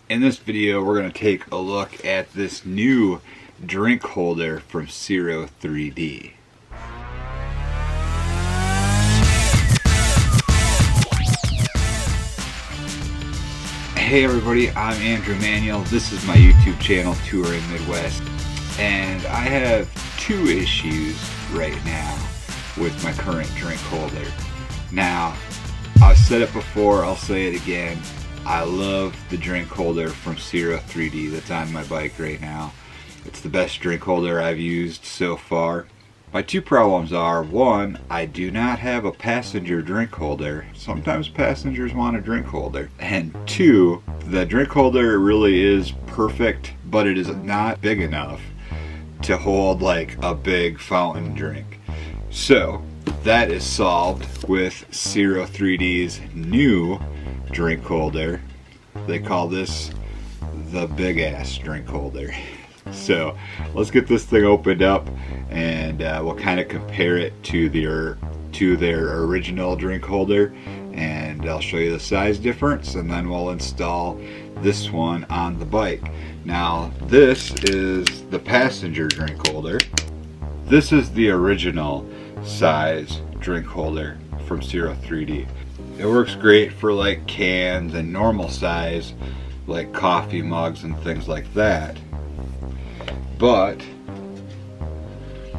In this video, we're going to take a look at this new drink holder from Ciro 3D. Hey everybody, I'm Manuel. This is my YouTube channel, Touring Midwest, and I have two issues right now with my current drink holder. Now, I've said it before, I'll say it again. I love the drink holder from Ciro 3D that's on my bike right now. It's the best drink holder I've used so far. My two problems are, one, I do not have a passenger drink holder. Sometimes passengers want a drink holder. And two, the drink holder really is perfect, but it is not big enough to hold like a big fountain drink. So that is solved with Ciro 3D's new drink holder. They call this the big ass drink holder. So let's get this thing opened up and we'll kind of compare it to their original drink holder, and I'll show you the size difference, and then we'll install this one on the bike. Now this is the passenger drink holder. This is the original size drink holder from Ciro 3D. It works great for like cans and normal size like coffee mugs and things like that. But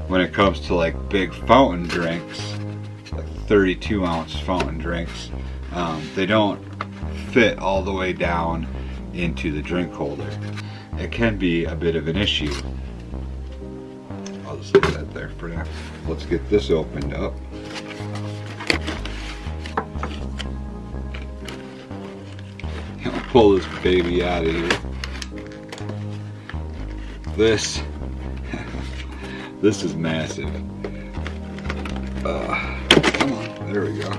when it comes to like big fountain drinks, like 32 ounce fountain drinks, they don't fit all the way down into the drink holder. It can be a bit of an issue. I'll just leave that there for now. Let's get this opened up. I'll pull this baby out of here. This is massive. Come on, there we go.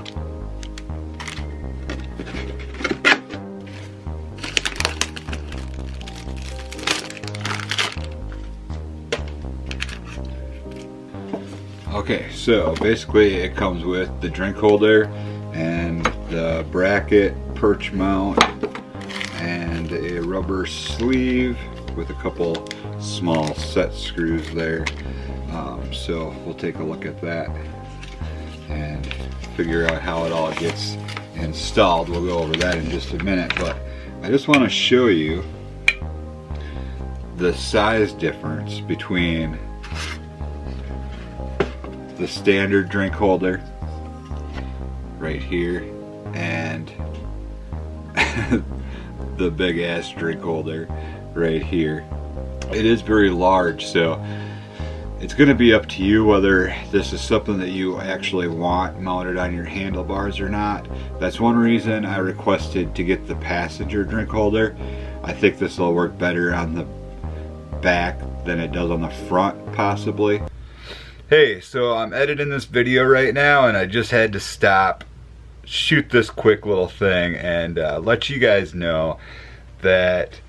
Okay, so basically it comes with the drink holder and the bracket, perch mount, and a rubber sleeve with a couple small set screws there. So we'll take a look at that and figure out how it all gets installed. We'll go over that in just a minute, but I just want to show you the size difference between the standard drink holder right here and the big ass drink holder right here. It is very large, so it's going to be up to you whether this is something that you actually want mounted on your handlebars or not. That's one reason I requested to get the passenger drink holder. I think this will work better on the back than it does on the front, possibly. Hey, so I'm editing this video right now and I just had to stop, shoot this quick little thing, and let you guys know that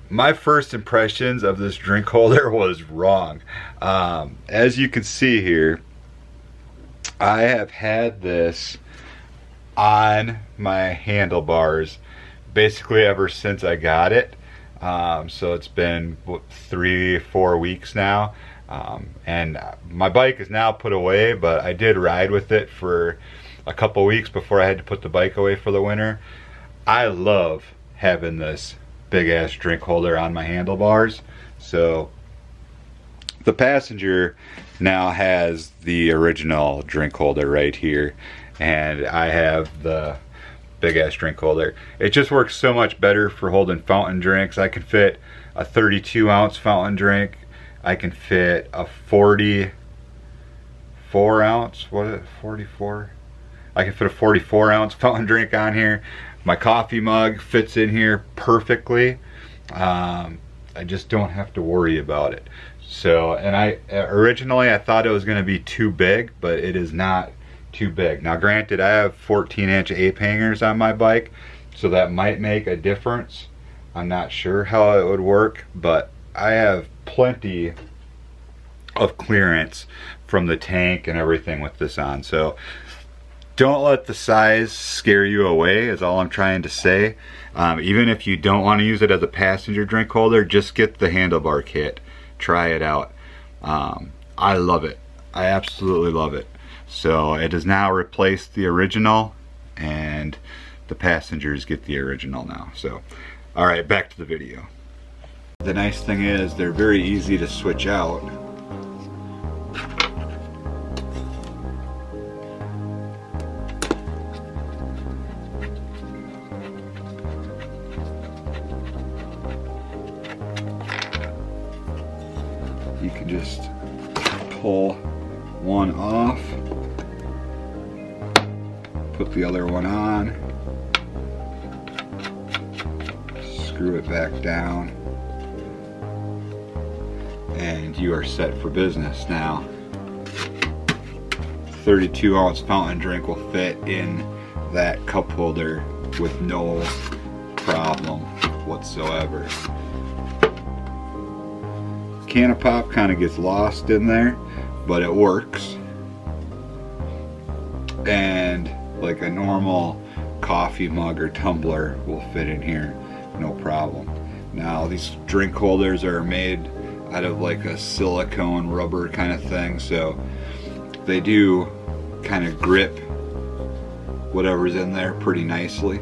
my first impressions of this drink holder was wrong. As you can see here, I have had this on my handlebars basically ever since I got it. So it's been 3-4 weeks now. And my bike is now put away, but I did ride with it for a couple weeks before I had to put the bike away for the winter. I love having this big ass drink holder on my handlebars. So the passenger now has the original drink holder right here, and I have the big ass drink holder. It just works so much better for holding fountain drinks. I can fit a 32 ounce fountain drink. I can fit a 44 ounce, what is it, 44? I can fit a 44 ounce fountain drink on here. My coffee mug fits in here perfectly. I just don't have to worry about it. So, and originally I thought it was going to be too big, but it is not too big. Now granted, I have 14-inch ape hangers on my bike, so that might make a difference. I'm not sure how it would work, but I have plenty of clearance from the tank and everything with this on. So don't let the size scare you away is all I'm trying to say. Even if you don't want to use it as a passenger drink holder, just get the handlebar kit. Try it out. I love it. I absolutely love it. So it has now replaced the original, and the passengers get the original now. So, alright, back to the video. The nice thing is they're very easy to switch out. You can just pull one off, put the other one on, screw it back down, and you are set for business. Now, 32-ounce fountain drink will fit in that cup holder with no problem whatsoever. Can of pop kind of gets lost in there, but it works. And like a normal coffee mug or tumbler will fit in here, no problem. Now these drink holders are made out of like a silicone rubber kind of thing, so they do kind of grip whatever's in there pretty nicely.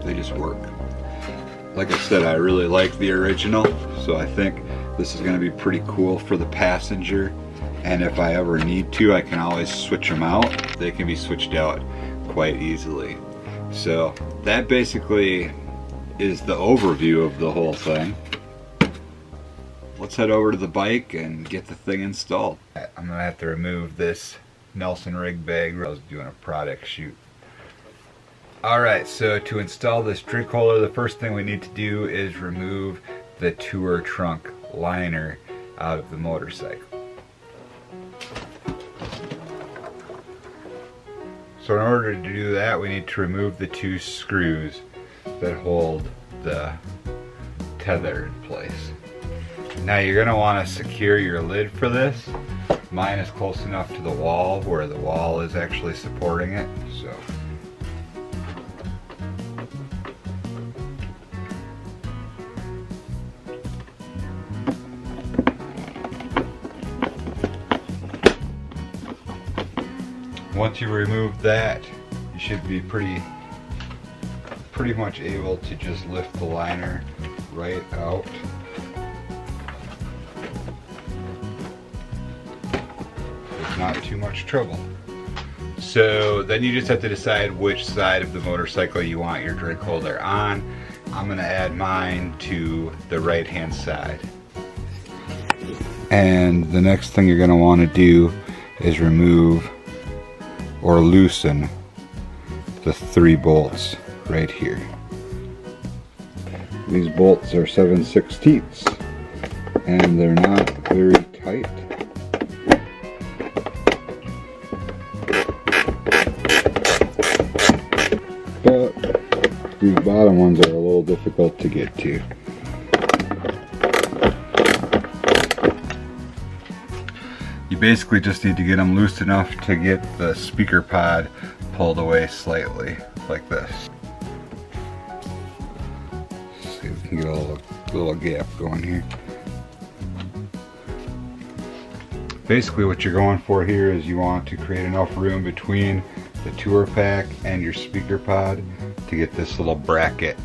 They just work. Like I said, I really like the original, so I think this is going to be pretty cool for the passenger, and if I ever need to, I can always switch them out. They can be switched out quite easily. So that basically is the overview of the whole thing. Let's head over to the bike and get the thing installed. I'm going to have to remove this Nelson rig bag. I was doing a product shoot. Alright, so to install this drink holder, the first thing we need to do is remove the tour trunk liner out of the motorcycle. So in order to do that, we need to remove the two screws that hold the tether in place. Now you're going to want to secure your lid for this. Mine is close enough to the wall where the wall is actually supporting it, so once you remove that, you should be pretty much able to just lift the liner right out. It's not too much trouble. So then you just have to decide which side of the motorcycle you want your drink holder on. I'm going to add mine to the right hand side. And the next thing you're going to want to do is remove or loosen the 3 bolts right here. These bolts are 7/16 and they're not very tight. But these bottom ones are a little difficult to get to. You basically just need to get them loose enough to get the speaker pod pulled away slightly, like this. See if we can get a little gap going here. Basically what you're going for here is you want to create enough room between the tour pack and your speaker pod to get this little bracket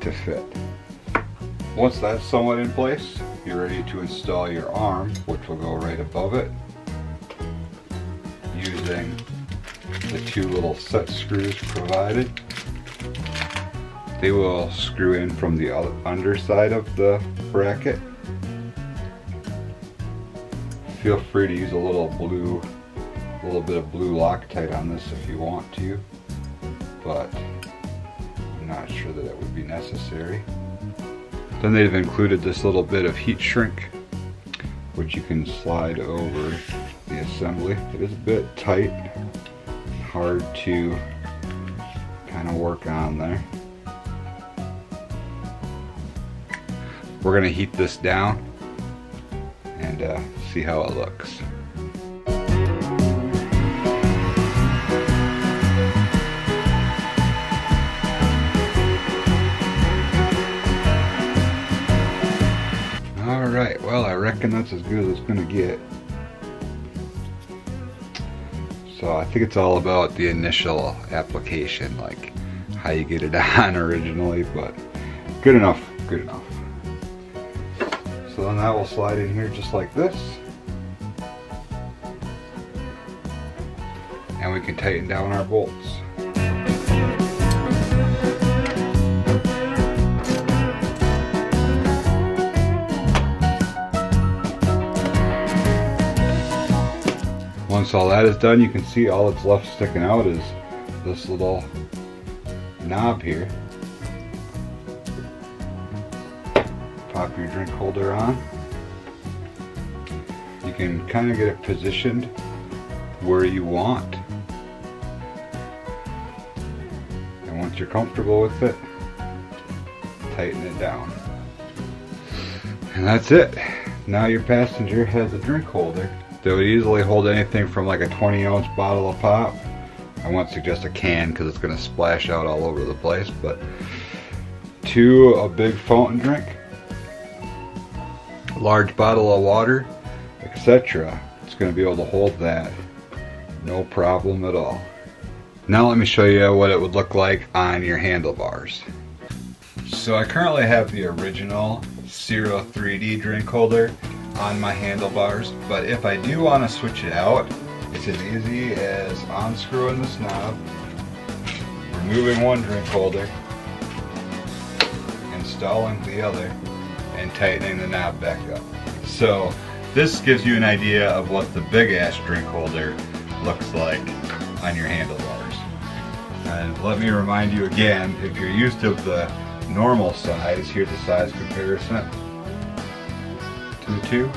to fit. Once that's somewhat in place, you're ready to install your arm, which will go right above it, using the 2 little set screws provided. They will screw in from the underside of the bracket. Feel free to use a little bit of blue Loctite on this if you want to, but I'm not sure that it would be necessary. Then they've included this little bit of heat shrink, which you can slide over the assembly. It is a bit tight, hard to kind of work on there. we're gonna heat this down and see how it looks. Alright, well, I reckon that's as good as it's gonna get. So I think it's all about the initial application, like how you get it on originally, but good enough, good enough. So then that will slide in here just like this. And we can tighten down our bolts. Once all that is done, you can see all that's left sticking out is this little knob here. Pop your drink holder on. You can kind of get it positioned where you want. And once you're comfortable with it, tighten it down. And that's it. Now your passenger has a drink holder that would easily hold anything from like a 20-ounce bottle of pop. I won't suggest a can because it's going to splash out all over the place, but to a big fountain drink, a large bottle of water, etc. It's going to be able to hold that, no problem at all. Now let me show you what it would look like on your handlebars. So I currently have the original Ciro 3D drink holder on my handlebars, but if I do want to switch it out, it's as easy as unscrewing this knob, removing one drink holder, installing the other, and tightening the knob back up. So this gives you an idea of what the big ass drink holder looks like on your handlebars. And let me remind you again, if you're used to the normal size, here's the size comparison. The two.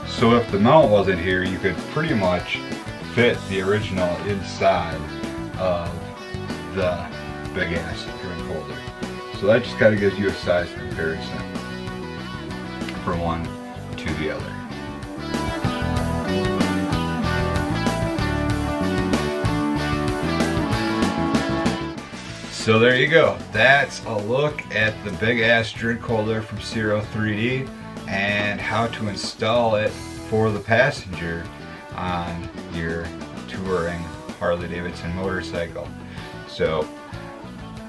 So if the mount wasn't here, you could pretty much fit the original inside of the big ass drink holder. So that just kind of gives you a size comparison from one to the other. So there you go. That's a look at the big ass drink holder from Ciro 3D and how to install it for the passenger on your touring Harley Davidson motorcycle. So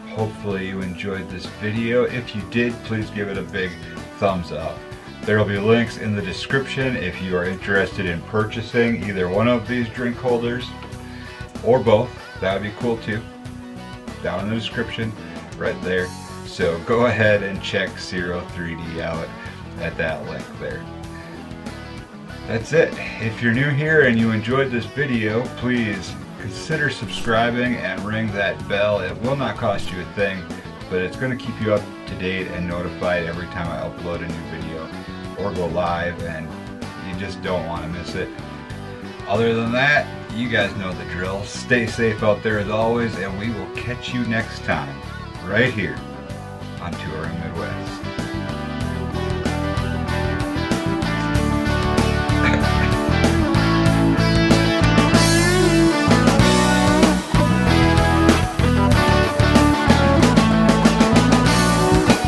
hopefully you enjoyed this video. If you did, please give it a big thumbs up. There will be links in the description if you are interested in purchasing either one of these drink holders or both. That would be cool too. Down in the description right there. So go ahead and check Ciro 3D out at that link there. That's it. If you're new here and you enjoyed this video, please consider subscribing and ring that bell. It will not cost you a thing, but it's going to keep you up to date and notified every time I upload a new video or go live, and you just don't want to miss it. Other than that, you guys know the drill. Stay safe out there as always, and we will catch you next time right here on Touring Midwest.